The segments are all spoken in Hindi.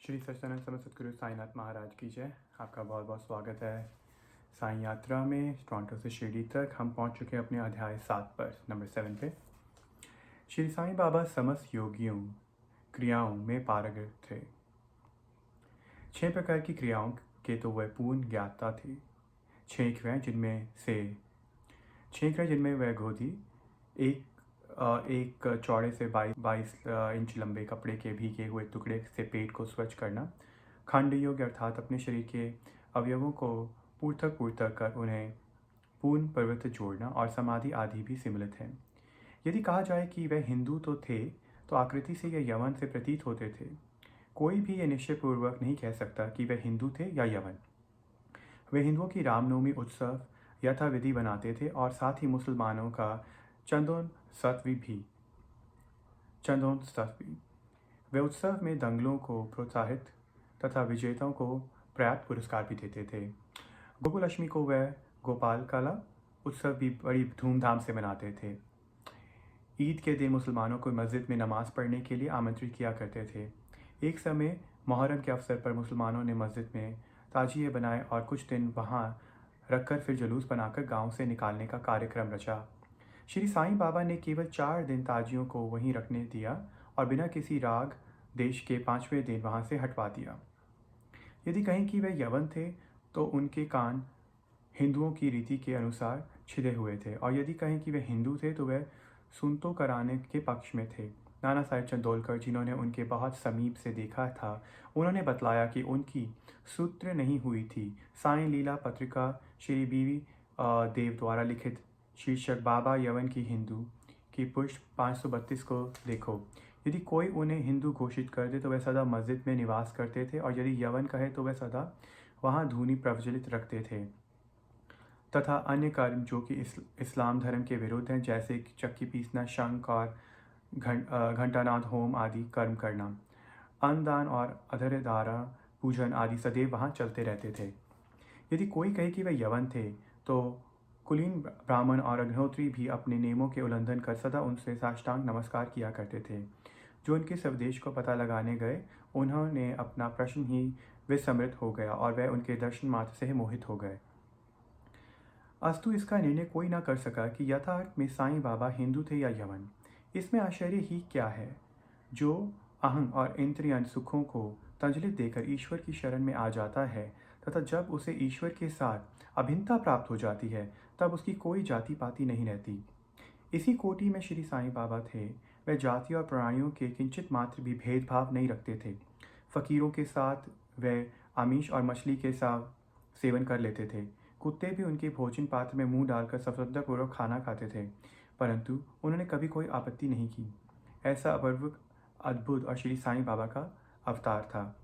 श्री सच्चिदानंद समर्थ सद्गुरु साईनाथ महाराज की जय। आपका बहुत बहुत स्वागत है साईं यात्रा में। टोरंटो से शिरडी तक हम पहुंच चुके हैं अपने अध्याय 7 पर, नंबर 7 पे। श्री साईं बाबा समस्त योगियों क्रियाओं में पारंगत थे। 6 प्रकार की क्रियाओं के तो वह पूर्ण ज्ञाता थे। 6 क्रियाएं जिनमें वह गोदी एक चौड़े से 22 इंच लंबे कपड़े के भीगे हुए टुकड़े से पेट को स्वच्छ करना, खंड योग अर्थात अपने शरीर के अवयवों को पृथक कर उन्हें पूर्ण प्रवृत्ति जोड़ना और समाधि आदि भी सम्मिलित हैं। यदि कहा जाए कि वह हिंदू तो थे, तो आकृति से यह यवन से प्रतीत होते थे। कोई भी यह निश्चय पूर्वक नहीं कह सकता कि वह हिंदू थे या यवन। वे हिंदुओं की रामनवमी उत्सव यथाविधि बनाते थे और साथ ही मुसलमानों का चंदोत्सव भी। वे उत्सव में दंगलों को प्रोत्साहित तथा विजेताओं को पर्याप्त पुरस्कार भी देते थे। गोकुलाष्टमी को वह गोपाल काला उत्सव भी बड़ी धूमधाम से मनाते थे। ईद के दिन मुसलमानों को मस्जिद में नमाज पढ़ने के लिए आमंत्रित किया करते थे। एक समय मुहर्रम के अवसर पर मुसलमानों ने मस्जिद में ताजिए बनाए और कुछ दिन वहाँ रखकर फिर जुलूस बनाकर गांव से निकालने का कार्यक्रम रचा। श्री साईं बाबा ने केवल 4 दिन ताजियों को वहीं रखने दिया और बिना किसी राग देश के 5वें दिन वहाँ से हटवा दिया। यदि कहें कि वह यवन थे तो उनके कान हिंदुओं की रीति के अनुसार छिदे हुए थे, और यदि कहें कि वह हिंदू थे तो वह सुनतो कराने के पक्ष में थे। नाना साहेब चंदोलकर, जिन्होंने उनके बहुत समीप से देखा था, उन्होंने बतलाया कि उनकी सूत्र नहीं हुई थी। साईं लीला पत्रिका श्री बीवी देव द्वारा लिखित शीर्षक बाबा यवन की हिंदू की पृष्ठ 532 को देखो। यदि कोई उन्हें हिंदू घोषित कर दे तो वह सदा मस्जिद में निवास करते थे, और यदि यवन कहे तो वह सदा वहाँ धूनी प्रज्वलित रखते थे तथा अन्य कर्म जो कि इस्लाम धर्म के विरुद्ध हैं, जैसे चक्की पीसना, शंख और घंटानाद होम आदि कर्म करना, अन्नदान और अधरधारा पूजन आदि सदैव वहाँ चलते रहते थे। यदि कोई कहे कि वह यवन थे तो कुलीन ब्राह्मण और अग्निहोत्री भी अपने नियमों के उल्लंघन कर सदा उनसे साष्टांग नमस्कार किया करते थे। जो उनके स्वदेश को पता लगाने गए, उन्होंने अपना प्रश्न ही विस्मृत हो गया और वह उनके दर्शन मात्र से ही मोहित हो गए। अस्तु इसका निर्णय कोई ना कर सका कि यथार्थ में साईं बाबा हिंदू थे या यवन। इसमें आश्चर्य ही क्या है। जो अहंग और इंद्रियन सुखों को तंजलित देकर ईश्वर की शरण में आ जाता है तथा जब उसे ईश्वर के साथ अभिन्नता प्राप्त हो जाती है, तब उसकी कोई जाति पाति नहीं रहती। इसी कोटि में श्री साईं बाबा थे। वह जाति और प्राणियों के किंचित मात्र भी भेदभाव नहीं रखते थे। फकीरों के साथ वह आमिष और मछली के साथ सेवन कर लेते थे। कुत्ते भी उनके भोजन पात्र में मुंह डालकर स्वतंत्रपूर्वक खाना खाते थे, परंतु उन्होंने कभी कोई आपत्ति नहीं की। ऐसा अपूर्व, अद्भुत और श्री साईं बाबा का अवतार था।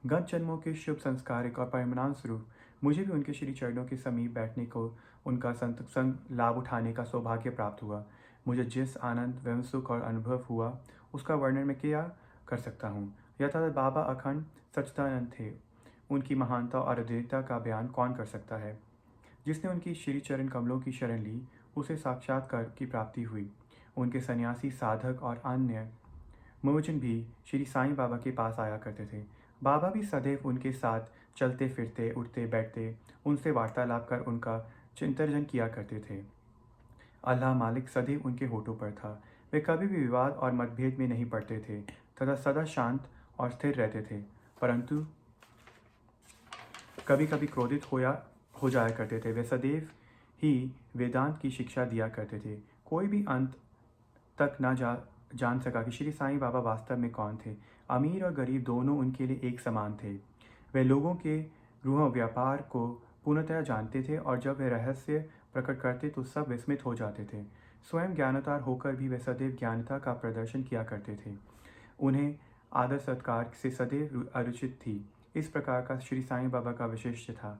गत जन्मों के शुभ संस्कारिक और परिणाम स्वरूप मुझे भी उनके श्री चरणों के समीप बैठने को, उनका संग लाभ उठाने का सौभाग्य प्राप्त हुआ। मुझे जिस आनंद एवं सुख और अनुभव हुआ, उसका वर्णन मैं क्या कर सकता हूँ। यथार्थ बाबा अखंड सच्चिदानंद थे। उनकी महानता और अद्वितीयता का बयान कौन कर सकता है। जिसने उनकी श्री चरण कमलों की शरण ली, उसे साक्षात्कार की प्राप्ति हुई। उनके सन्यासी, साधक और अन्य मुमुक्षु भी श्री साईं बाबा के पास आया करते थे। बाबा भी सदैव उनके साथ चलते फिरते, उठते बैठते, उनसे वार्तालाप कर उनका चिंतन किया करते थे। अल्लाह मालिक सदैव उनके होठों पर था। वे कभी भी विवाद और मतभेद में नहीं पड़ते थे तथा सदा शांत और स्थिर रहते थे, परंतु कभी कभी क्रोधित हो जाया करते थे। वे सदैव ही वेदांत की शिक्षा दिया करते थे। कोई भी अंत तक ना जान सका कि श्री साईं बाबा वास्तव में कौन थे। अमीर और गरीब दोनों उनके लिए एक समान थे। वे लोगों के रूह व्यापार को पूर्णतः जानते थे, और जब वे रहस्य प्रकट करते तो सब विस्मित हो जाते थे। स्वयं ज्ञानतार होकर भी वे सदैव ज्ञानता का प्रदर्शन किया करते थे। उन्हें आदर सत्कार से सदैव अरुचित थी। इस प्रकार का श्री साईं बाबा का विशिष्ट था।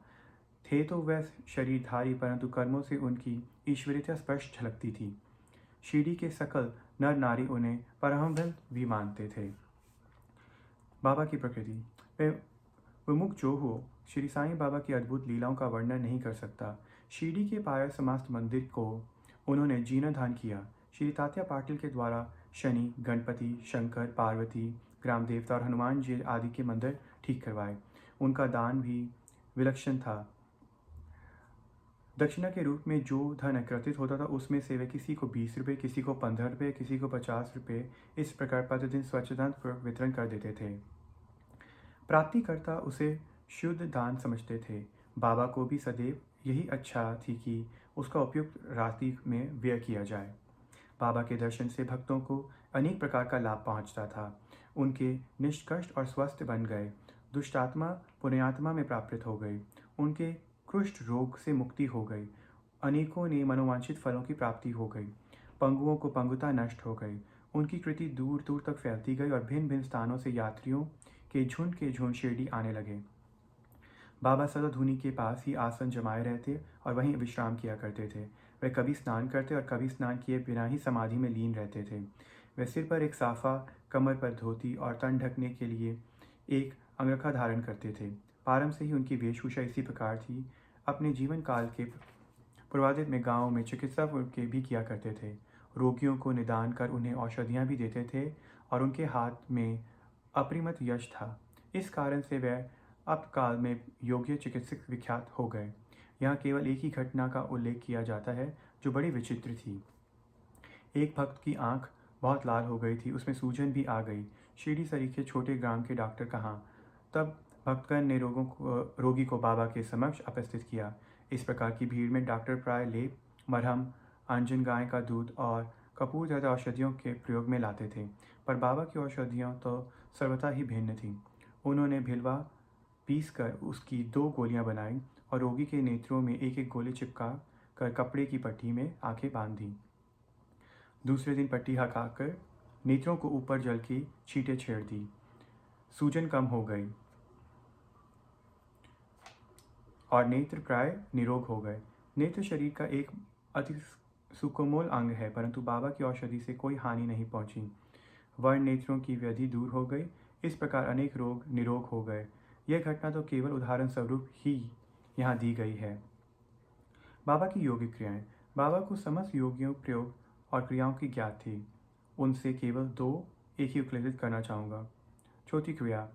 थे तो वह शरीरधारी, परंतु कर्मों से उनकी ईश्वरीयता स्पष्ट झलकती थी। शिरडी के सकल नर नारी उन्हें परमहंस भी मानते थे। बाबा की प्रकृति। वे विमुख जो हो, श्री साईं बाबा की अद्भुत लीलाओं का वर्णन नहीं कर सकता। शिरडी के पायल समास्त मंदिर को उन्होंने जीर्णोद्धार किया। श्री तात्या पाटिल के द्वारा शनि, गणपति, शंकर, पार्वती, ग्राम देवता और हनुमान जी आदि के मंदिर ठीक करवाए। उनका दान भी विलक्षण था। दक्षिणा के रूप में जो धन एकत्रित होता था उसमें से वे किसी को 20 रुपये, किसी को 15 रुपये, किसी को 50 रुपये इस प्रकार प्रतिदिन स्वच्छतापूर्वक वितरण कर देते थे। प्राप्तिकर्ता उसे शुद्ध दान समझते थे। बाबा को भी सदैव यही अच्छा थी कि उसका उपयुक्त राशि में व्यय किया जाए। बाबा के दर्शन से भक्तों को अनेक प्रकार का लाभ पहुंचता था। उनके निष्कष्ट और स्वस्थ बन गए। दुष्टात्मा पुण्यात्मा में प्राप्त हो गई। उनके कुष्ठ रोग से मुक्ति हो गई। अनेकों ने मनोवांछित फलों की प्राप्ति हो गई। पंगुओं को पंगुता नष्ट हो गई। उनकी कृति दूर दूर तक फैलती गई और भिन्न भिन्न स्थानों से यात्रियों के झुंड शिरडी आने लगे। बाबा सदा धूनी के पास ही आसन जमाए रहते और वहीं विश्राम किया करते थे। वे कभी स्नान करते और कभी स्नान किए बिना ही समाधि में लीन रहते थे। वे सिर पर एक साफा, कमर पर धोती और तन ढकने के लिए एक अंगरखा धारण करते थे। प्रारंभ से ही उनकी वेशभूषा इसी प्रकार थी। अपने जीवन काल के पूर्वाधिक में गांव में चिकित्सा के भी किया करते थे। रोगियों को निदान कर उन्हें औषधियाँ भी देते थे और उनके हाथ में अपरिमित यश था। इस कारण से वह अब काल में योग्य चिकित्सक विख्यात हो गए। यहाँ केवल एक ही घटना का उल्लेख किया जाता है जो बड़ी विचित्र थी। एक भक्त की आंख बहुत लाल हो गई थी, उसमें सूजन भी आ गई। शिरडी सरीखे छोटे ग्राम के डॉक्टर कहाँ। तब भक्तगण ने रोगी को बाबा के समक्ष उपस्थित किया। इस प्रकार की भीड़ में डॉक्टर प्राय लेप, मरहम, अंजन गाय का दूध और कपूर तथा औषधियों के प्रयोग में लाते थे, पर बाबा की औषधियाँ तो सर्वथा ही भिन्न थीं। उन्होंने भिलवा पीस कर उसकी 2 गोलियां बनाई और रोगी के नेत्रों में एक एक गोली चिपका कर कपड़े की पट्टी में आंखें बांध दी। दूसरे दिन पट्टी हटाकर नेत्रों को ऊपर जल की छींटें छेड़ दी। सूजन कम हो गई और नेत्र प्राय निरोग हो गए। नेत्र शरीर का एक अति सुकोमल अंग है, परंतु बाबा की औषधि से कोई हानि नहीं पहुंची। वर्ण नेत्रों की व्याधि दूर हो गई। इस प्रकार अनेक रोग निरोग हो गए। यह घटना तो केवल उदाहरण स्वरूप ही यहाँ दी गई है। बाबा की योगिक क्रियाएं। बाबा को समस्त योगियों प्रयोग और क्रियाओं की ज्ञात थी। उनसे केवल 2 एक ही उल्लेखित करना चाहूँगा। चौथी क्रिया,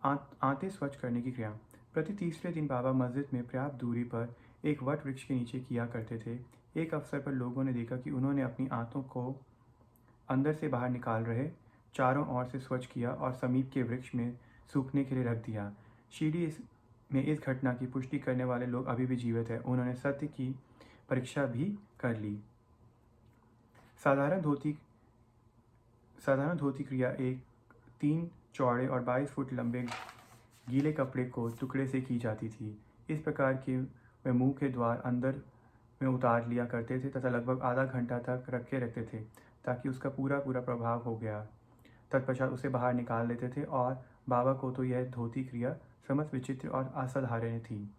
आंतें स्वच्छ करने की क्रिया। प्रति तीसरे दिन बाबा मस्जिद में पर्याप्त दूरी पर एक वट वृक्ष के नीचे किया करते थे। एक अवसर पर लोगों ने देखा कि उन्होंने अपनी आंतों को अंदर से बाहर निकाल रहे चारों ओर से स्वच्छ किया और समीप के वृक्ष में सूखने के लिए रख दिया। शिरडी में इस घटना की पुष्टि करने वाले लोग अभी भी जीवित हैं। उन्होंने सत्य की परीक्षा भी कर ली। साधारण धोती क्रिया एक 3 चौड़े और 22 फुट लंबे गीले कपड़े को टुकड़े से की जाती थी। इस प्रकार के वे मुंह के द्वार अंदर में उतार लिया करते थे तथा लगभग आधा घंटा तक रखे रखते थे ताकि उसका पूरा प्रभाव हो गया। तत्पश्चात उसे बाहर निकाल लेते थे और बाबा को तो यह धोती क्रिया समस्त विचित्र और असाधारण थी।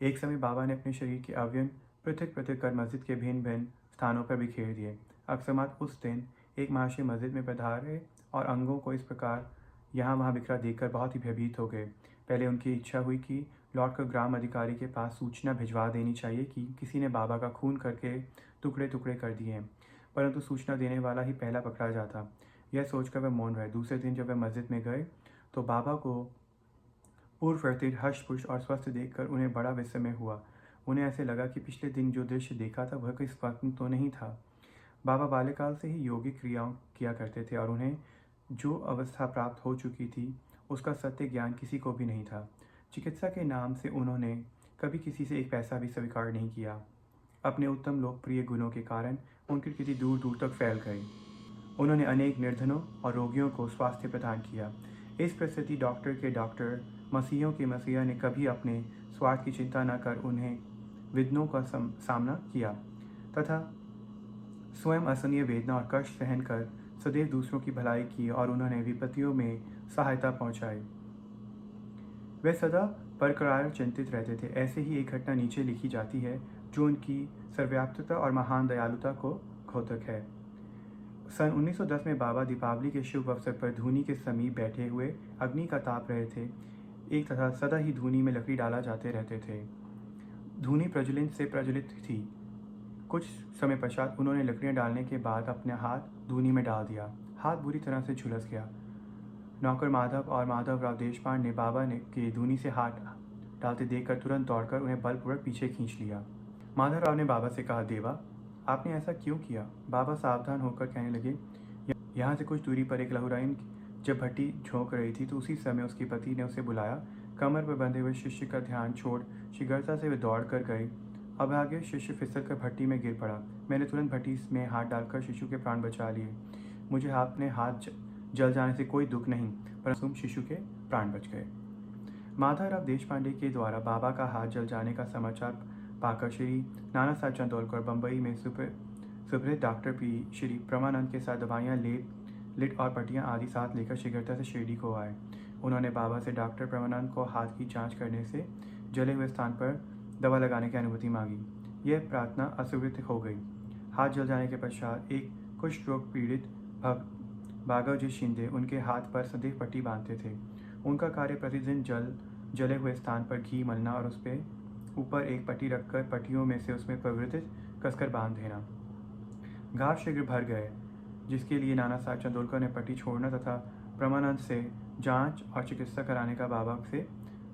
एक समय बाबा ने अपने शरीर के अवयव पृथक पृथक कर मस्जिद के भिन्न भिन्न स्थानों पर बिखेर दिए। अकस्मात उस दिन एक महाशय मस्जिद में पधारे और अंगों को इस प्रकार यहाँ वहाँ बिखरा देखकर बहुत ही भयभीत हो गए। पहले उनकी इच्छा हुई कि लौटकर ग्राम अधिकारी के पास सूचना भिजवा देनी चाहिए कि किसी ने बाबा का खून करके टुकड़े टुकड़े कर दिए हैं, परंतु सूचना देने वाला ही पहला पकड़ा जाता। यह सोचकर वह मौन रहे। दूसरे दिन जब वह मस्जिद में गए तो बाबा को पूर्ववर्तित हष्ट-पुष्ट और स्वस्थ देखकर उन्हें बड़ा विस्मय हुआ। उन्हें ऐसे लगा कि पिछले दिन जो दृश्य देखा था वह कोई स्वप्न तो नहीं था। बाबा बाल्यकाल से ही योगिक क्रियाओं किया करते थे और उन्हें जो अवस्था प्राप्त हो चुकी थी उसका सत्य ज्ञान किसी को भी नहीं था। चिकित्सा के नाम से उन्होंने कभी किसी से एक पैसा भी स्वीकार नहीं किया। अपने उत्तम लोकप्रिय गुणों के कारण उनकी कीर्ति दूर दूर तक फैल गई। उन्होंने अनेक निर्धनों और रोगियों को स्वास्थ्य प्रदान किया। इस प्रसिद्धि डॉक्टर के डॉक्टर, मसीहों के मसीहा ने कभी अपने स्वार्थ की चिंता न कर उन्हें विघ्नों का सामना किया तथा स्वयं असहनीय वेदना और कष्ट सहन कर सदैव दूसरों की भलाई की और उन्होंने विपत्तियों में सहायता पहुंचाई। वे सदा बरकरार चिंतित रहते थे। ऐसे ही एक घटना नीचे लिखी जाती है जो उनकी सर्वव्याप्तता और महान दयालुता को घोतक है। सन 1910 में बाबा दीपावली के शुभ अवसर पर धूनी के समीप बैठे हुए अग्नि का ताप रहे थे। एक तथा सदा ही धूनी में लकड़ी डाला जाते रहते थे। धूनी प्रज्वलित थी। कुछ समय पश्चात उन्होंने लकड़ियां डालने के बाद अपना हाथ धूनी में डाल दिया। हाथ बुरी तरह से झुलस गया। नौकर माधव और माधवराव देशपांडे ने बाबा ने के धूनी से हाथ डालते देखकर तुरंत दौड़कर उन्हें बलपूर्वक पीछे खींच लिया। माधवराव ने बाबा से कहा, देवा, आपने ऐसा क्यों किया? बाबा सावधान होकर कहने लगे, यहाँ से कुछ दूरी पर एक लहुराइन जब भट्टी झोंक रही थी तो उसी समय उसके पति ने उसे बुलाया। कमर पर बंधे हुए शिष्य का ध्यान छोड़ शीघ्रता से वे दौड़ कर गए। अभागे शिष्य फिसल कर भट्टी में गिर पड़ा। मैंने तुरंत भट्टी में हाथ डालकर शिशु के प्राण बचा लिए। मुझे अपने हाथ जल जाने से कोई दुख नहीं, परंतु शिशु के प्राण बच गए। माधवराव देशपांडे के द्वारा बाबा का हाथ जल जाने का समाचार पाकर श्री नाना साहब चंदौलकर बम्बई में सुप्रसिद्ध डॉक्टर पी श्री परमानंद के साथ दवाइयाँ, लिट और पट्टियाँ आदि साथ लेकर शीघ्रता से शिरडी को आए। उन्होंने बाबा से डॉक्टर परमानंद को हाथ की जांच करने से जले हुए स्थान पर दवा लगाने की अनुमति मांगी। यह प्रार्थना अस्वीकृत हो गई। हाथ जल जाने के पश्चात एक कुष्ठ रोग पीड़ित भागवजी शिंदे उनके हाथ पर सदैव पट्टी बांधते थे। उनका कार्य प्रतिदिन जले हुए स्थान पर घी मलना और उस पर ऊपर एक पट्टी रखकर पट्टियों में से उसमें प्रवृत्त कसकर बांध देना। घाव शीघ्र भर गए, जिसके लिए नाना साहब चंदोलकर ने पट्टी छोड़ना तथा परमानंद से जांच और चिकित्सा कराने का बाबा से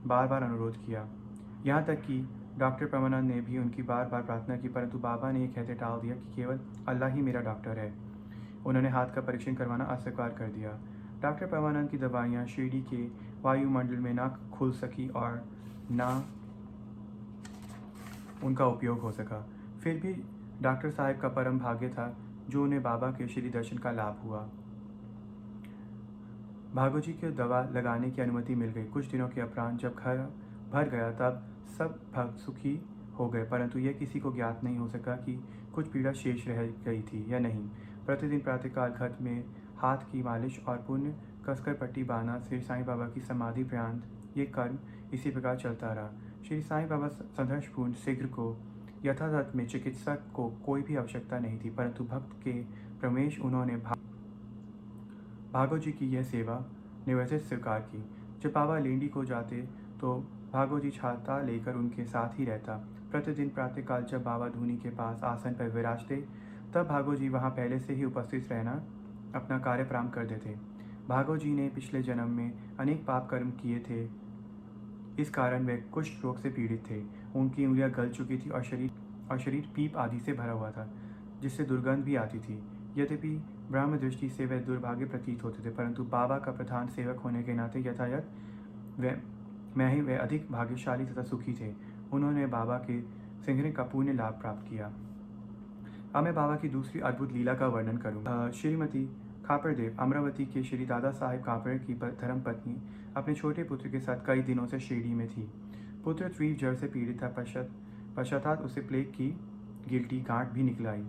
बार बार अनुरोध किया। यहाँ तक कि डॉक्टर परमानंद ने भी उनकी बार बार प्रार्थना की, परंतु बाबा ने यह कहते टाल दिया कि केवल अल्लाह ही मेरा डॉक्टर है। उन्होंने हाथ का परीक्षण करवाना अस्वीकार कर दिया। डॉक्टर परमानंद की दवाइयाँ शिरडी के वायुमंडल में ना खुल सकी और ना उनका उपयोग हो सका। फिर भी डॉक्टर साहब का परम भाग्य था जो उन्हें बाबा के श्री दर्शन का लाभ हुआ। भागवजी को दवा लगाने की अनुमति मिल गई। कुछ दिनों के उपरांत जब घर भर गया तब सब भक्त सुखी हो गए, परंतु यह किसी को ज्ञात नहीं हो सका कि कुछ पीड़ा शेष रह गई थी या नहीं। प्रतिदिन प्रातःकाल घर में हाथ की मालिश और पुण्य कसकर पट्टी बांधना श्री साईं बाबा की समाधि पर्यंत ये कर्म इसी प्रकार चलता रहा। श्री साईं बाबा संघर्षपूर्ण शीघ्र को यथातथ में चिकित्सक को कोई भी आवश्यकता नहीं थी, परंतु भक्त के प्रमेश उन्होंने भागवत जी की यह सेवा निवर्तित स्वीकार की। जब बाबा लेंडी को जाते तो भागवत जी छाता लेकर उनके साथ ही रहता। प्रतिदिन प्रातःकाल जब बाबा धूनी के पास आसन पर विराजते तब भागवत जी वहाँ पहले से ही उपस्थित रहना अपना कार्य प्रारंभ कर देते। भागवत जी ने पिछले जन्म में अनेक पाप कर्म किए थे, इस कारण वे कुष्ठ रोग से पीड़ित थे। उनकी उंगलियां गल चुकी थी और शरीर पीप आदि से भरा हुआ था, जिससे दुर्गंध भी आती थी। यद्यपि ब्रह्म दृष्टि से वे दुर्भाग्य प्रतीत होते थे, परंतु बाबा का प्रधान सेवक होने के नाते यथायथ वे अधिक भाग्यशाली तथा सुखी थे। उन्होंने बाबा के सिंघने का पुण्य लाभ प्राप्त किया। अब मैं बाबा की दूसरी अद्भुत लीला का वर्णन करूँगा। श्रीमती खापरदेव अमरावती के श्री दादा साहेब खापर की धर्मपत्नी अपने छोटे पुत्र के साथ कई दिनों से शिरडी में थी। पुत्र तीव्र जड़ से पीड़ित था। पश्चात उसे प्लेग की गिल्टी गांठ भी निकल आई।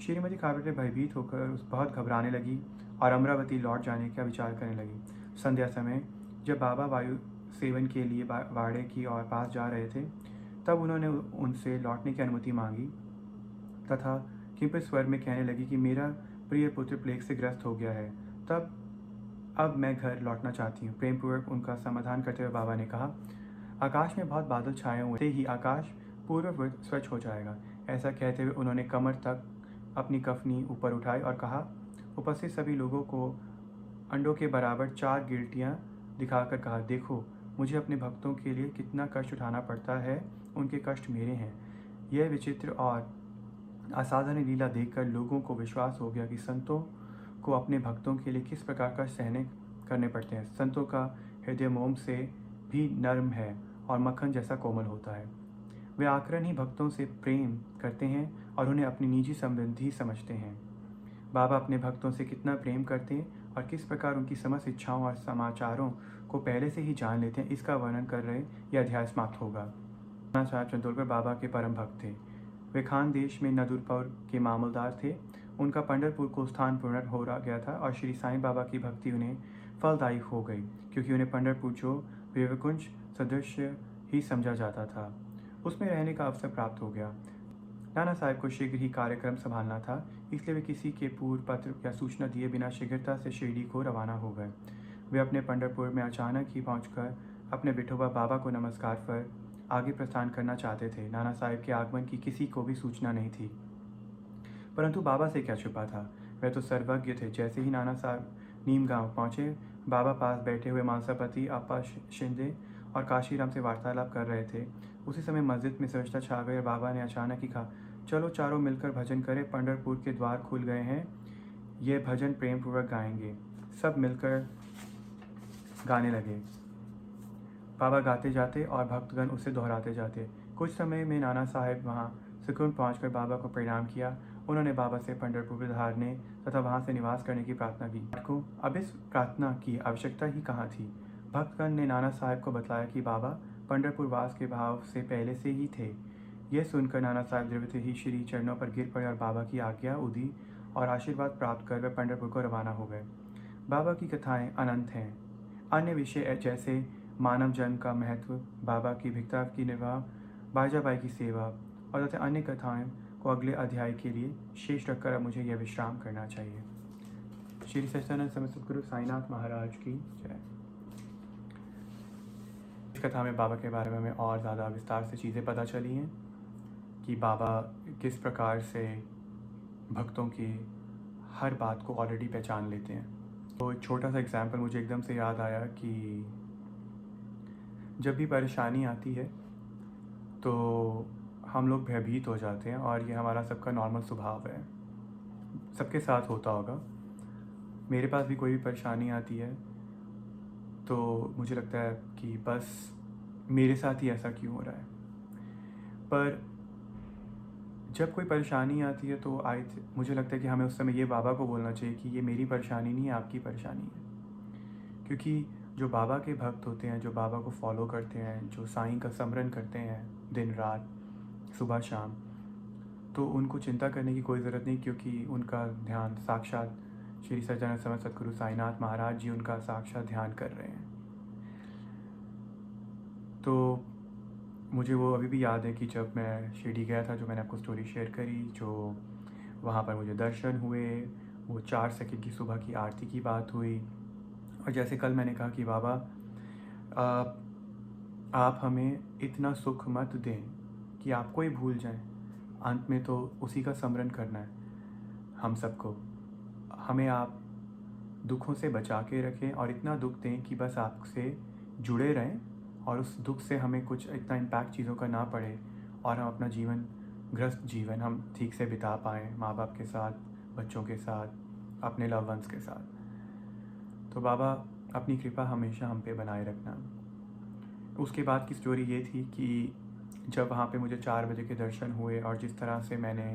श्रीमती खापरदेव भयभीत होकर बहुत घबराने लगी और अमरावती लौट जाने का विचार करने लगी। संध्या समय जब बाबा वायु सेवन के लिए वाड़े की ओर पास जा रहे थे तब उन्होंने उनसे लौटने की अनुमति मांगी तथा किंपित स्वर में कहने लगी कि मेरा प्रिय पुत्र प्लेग से ग्रस्त हो गया है, अब मैं घर लौटना चाहती हूँ। प्रेमपूर्वक उनका समाधान करते हुए बाबा ने कहा, आकाश में बहुत बादल छाए हुए ही आकाश पूर्ववत स्वच्छ हो जाएगा। ऐसा कहते हुए उन्होंने कमर तक अपनी कफनी ऊपर उठाई और कहा, उपस्थित सभी लोगों को अंडों के बराबर 4 गिल्टियाँ दिखाकर कहा, देखो मुझे अपने भक्तों के लिए कितना कष्ट उठाना पड़ता है, उनके कष्ट मेरे हैं। यह विचित्र और असाधारण लीला देखकर लोगों को विश्वास हो गया कि संतों को अपने भक्तों के लिए किस प्रकार का सहने करने पड़ते हैं। संतों का हृदय मोम से भी नर्म है और मक्खन जैसा कोमल होता है। वे आकरण ही भक्तों से प्रेम करते हैं और उन्हें अपनी निजी संबंधी समझते हैं। बाबा अपने भक्तों से कितना प्रेम करते हैं और किस प्रकार उनकी समस्त इच्छाओं और समाचारों को पहले से ही जान लेते हैं, इसका वर्णन कर रहे यह अध्याय समाप्त होगा। नाना साहब चंदोलकर बाबा के परम भक्त थे। वे खान देश में नदुरपुर के मामलदार थे। उनका पंढरपुर को स्थान पूर्ण हो गया था और श्री साईं बाबा की भक्ति उन्हें फलदायी हो गई, क्योंकि उन्हें पंढरपुर जो विवेकुंज सदृश्य ही समझा जाता था, उसमें रहने का अवसर प्राप्त हो गया। नाना साहब को शीघ्र ही कार्यक्रम संभालना था, इसलिए वे किसी के पूर्व पत्र या सूचना दिए बिना शीघ्रता से शिरडी को रवाना हो गए। वे अपने पंढरपुर में अचानक ही पहुंचकर अपने विठोबा बाबा को नमस्कार कर आगे प्रस्थान करना चाहते थे। नाना साहब के आगमन की किसी को भी सूचना नहीं थी, परंतु बाबा से क्या छुपा था, वह तो सर्वज्ञ थे। जैसे ही नाना साहब नीम गांव पहुँचे, बाबा पास बैठे हुए मांसापति आपा शिंदे और काशीराम से वार्तालाप कर रहे थे। उसी समय मस्जिद में सजदा छा गई और बाबा ने अचानक ही कहा, चलो चारों मिलकर भजन करें, पंढरपुर के द्वार खुल गए हैं, ये भजन प्रेम पूर्वक गाएंगे। सब मिलकर गाने लगे। बाबा गाते जाते और भक्तगण उसे दोहराते जाते। कुछ समय में नाना साहेब वहाँ सुकून पहुंचकर बाबा को प्रणाम किया। उन्होंने बाबा से पंढरपुर धारने तथा वहाँ से निवास करने की प्रार्थना की। को अब इस प्रार्थना की आवश्यकता ही कहाँ थी। भक्तगण ने नाना साहेब को बताया कि बाबा पंढरपुर वास के भाव से पहले से ही थे। यह सुनकर नाना साहेब द्रवित ही श्री चरणों पर गिर पड़े और बाबा की आज्ञा उदी और आशीर्वाद प्राप्त कर वे पंढरपुर को रवाना हो गए। बाबा की कथाएं अनंत हैं। अन्य विषय जैसे मानव जन्म का महत्व, बाबा की भिक्षा की निर्वाह, बाजाबाई की सेवा और तथा अन्य कथाएं को अगले अध्याय के लिए शेष रखकर अब मुझे यह विश्राम करना चाहिए। श्री सच्चिदानंद समस्त सद्गुरु साईनाथ महाराज की जय। इस कथा में बाबा के बारे में हमें और ज़्यादा विस्तार से चीज़ें पता चली हैं कि बाबा किस प्रकार से भक्तों की हर बात को ऑलरेडी पहचान लेते हैं। तो एक छोटा सा एग्जाम्पल मुझे एकदम से याद आया कि जब भी परेशानी आती है तो हम लोग भयभीत हो जाते हैं और ये हमारा सबका नॉर्मल स्वभाव है, सबके साथ होता होगा। मेरे पास भी कोई भी परेशानी आती है तो मुझे लगता है कि बस मेरे साथ ही ऐसा क्यों हो रहा है। पर जब कोई परेशानी आती है तो मुझे लगता है कि हमें उस समय ये बाबा को बोलना चाहिए कि ये मेरी परेशानी नहीं है, आपकी परेशानी है। क्योंकि जो बाबा के भक्त होते हैं, जो बाबा को फॉलो करते हैं, जो साईं का स्मरण करते हैं दिन रात सुबह शाम, तो उनको चिंता करने की कोई ज़रूरत नहीं, क्योंकि उनका ध्यान साक्षात श्री सच्चिदानंद समस्त सद्गुरु साईनाथ महाराज जी उनका साक्षात ध्यान कर रहे हैं। तो मुझे वो अभी भी याद है कि जब मैं शिरडी गया था, जो मैंने आपको स्टोरी शेयर करी, जो वहाँ पर मुझे दर्शन हुए, वो 4 सेकंड की सुबह की आरती की बात हुई। और जैसे कल मैंने कहा कि बाबा आप हमें इतना सुख मत दें कि आपको ही भूल जाएं, अंत में तो उसी का स्मरण करना है हम सबको। हमें आप दुखों से बचा के रखें और इतना दुख दें कि बस आपसे जुड़े रहें और उस दुख से हमें कुछ इतना इम्पैक्ट चीज़ों का ना पड़े और हम अपना जीवन, ग्रस्त जीवन हम ठीक से बिता पाएँ, माँ बाप के साथ, बच्चों के साथ, अपने लव वंस के साथ। तो बाबा अपनी कृपा हमेशा हम पे बनाए रखना। उसके बाद की स्टोरी ये थी कि जब वहाँ पे मुझे 4 बजे के दर्शन हुए और जिस तरह से मैंने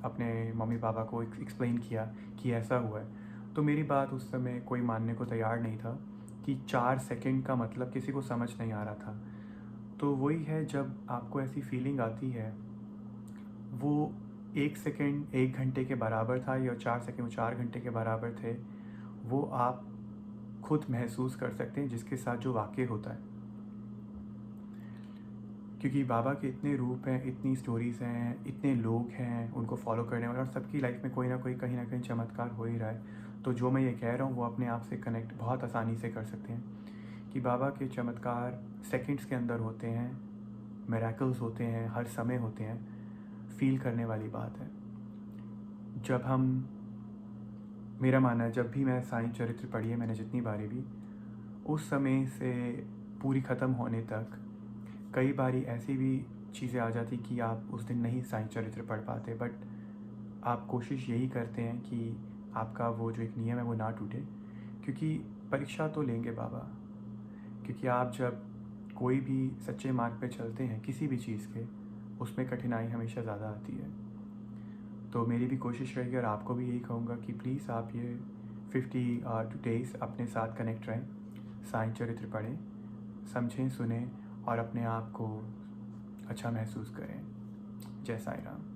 अपने मम्मी पापा को एक्सप्लेन किया कि ऐसा हुआ है, तो मेरी बात उस समय कोई मानने को तैयार नहीं था कि 4 सेकंड का मतलब किसी को समझ नहीं आ रहा था। तो वही है, जब आपको ऐसी फीलिंग आती है, वो 1 सेकंड 1 घंटे के बराबर था या 4 सेकंड 4 घंटे के बराबर थे, वो आप खुद महसूस कर सकते हैं जिसके साथ जो वाक़ई होता है। क्योंकि बाबा के इतने रूप हैं, इतनी स्टोरीज़ हैं, इतने लोग हैं उनको फॉलो करने वाले, और सबकी लाइफ में कोई ना कोई कहीं ना कहीं चमत्कार हो ही रहा है। तो जो मैं ये कह रहा हूँ वो अपने आप से कनेक्ट बहुत आसानी से कर सकते हैं कि बाबा के चमत्कार सेकंड्स के अंदर होते हैं, मिरेकल्स होते हैं, हर समय होते हैं। फील करने वाली बात है। जब हम, मेरा मानना है, जब भी मैं साईं चरित्र पढ़ी है मैंने जितनी बारी भी, उस समय से पूरी ख़त्म होने तक कई बारी ऐसी भी चीज़ें आ जाती कि आप उस दिन नहीं साईं चरित्र पढ़ पाते, बट आप कोशिश यही करते हैं कि आपका वो जो एक नियम है वो ना टूटे, क्योंकि परीक्षा तो लेंगे बाबा। क्योंकि आप जब कोई भी सच्चे मार्ग पे चलते हैं किसी भी चीज़ के, उसमें कठिनाई हमेशा ज़्यादा आती है। तो मेरी भी कोशिश रहेगी और आपको भी यही कहूँगा कि प्लीज़ आप ये 50 डेज़ अपने साथ कनेक्ट रहें, साईं चरित्र पढ़ें, समझें, सुनें और अपने आप को अच्छा महसूस करें। जय साईं राम।